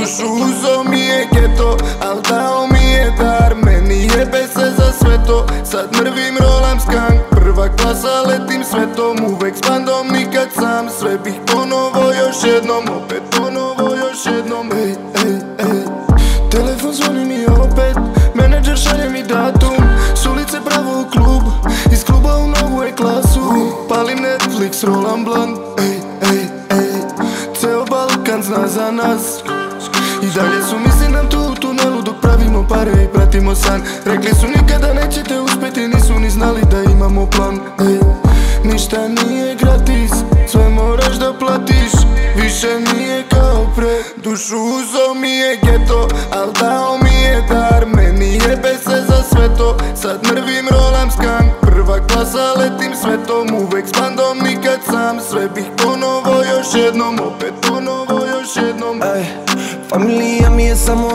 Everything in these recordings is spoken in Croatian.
Dušu uzo mi je geto, al dao mi je dar. Meni jebe se za sve to, sad mrvim rolam skank. Prva klasa letim svetom, uvek s bandom, nikad sam. Sve bih ponovo još jednom, opet ponovo još jednom. Ej, ej, ej, telefon zvoni mi opet, menadžer šalje mi datum. S ulice pravo u klub, iz kluba u novu E-klasu. Palim Netflix, rolam blunt, ej, ej, ej. Ceo Balkan zna za nas i dalje su misli nam tu u tunelu dok pravimo pare i pratimo san. Rekli su nikada nećete uspjeti, nisu ni znali da imamo plan. Ej, ništa nije gratis, sve moraš da platiš. Više nije kao pre, dušu uzo mi je geto, al dao mi je dar. Meni jebe se za sve to, sad mrvim rolam skank. Prva klasa letim svetom, uvek s bandom, nikad sam. Sve bih ponovo još jednom, opet ponovo još jednom. Ej, familija mi je samo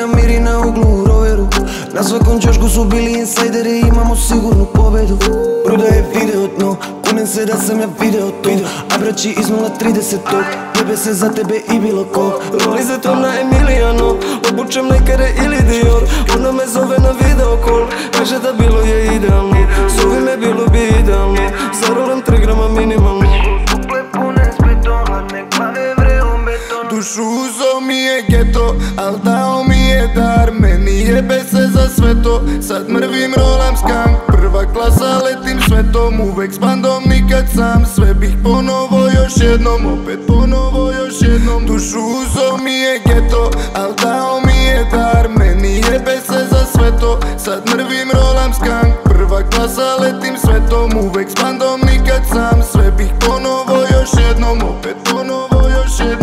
Amiri na uglu u roveru. Na svakom čošku su bili insajderi, imamo sigurnu pobedu. Bruda je video dno, kunem se da sam ja video to. A braći iz 030-og, jebe se za tebe i bilo kog. Roli za to na Emiliano, obučem nekare ili Dior. Ona me zove na video call, kaže da bilo je idealno. Zovi me, bilo bi idealno, zarolam 3 grama minimalno. Duple pune s betona, nek glave vreom beton. Dušu uzo mi je geto, al dao mi je dar. Meni jebe se za sve to, sad mrvim rolam skank. Prva klasa letim svetom, uvek s bandom, nikad sam. Sve bih ponovo još jednom, opet ponovo još jednom. Dušu uzo mi je geto, al dao mi je dar. Meni jebe se za sve to, sad mrvim rolam skank. Prva klasa letim svetom, uvek s bandom, nikad sam. Sve bih ponovo još jednom, opet ponovo još jednom.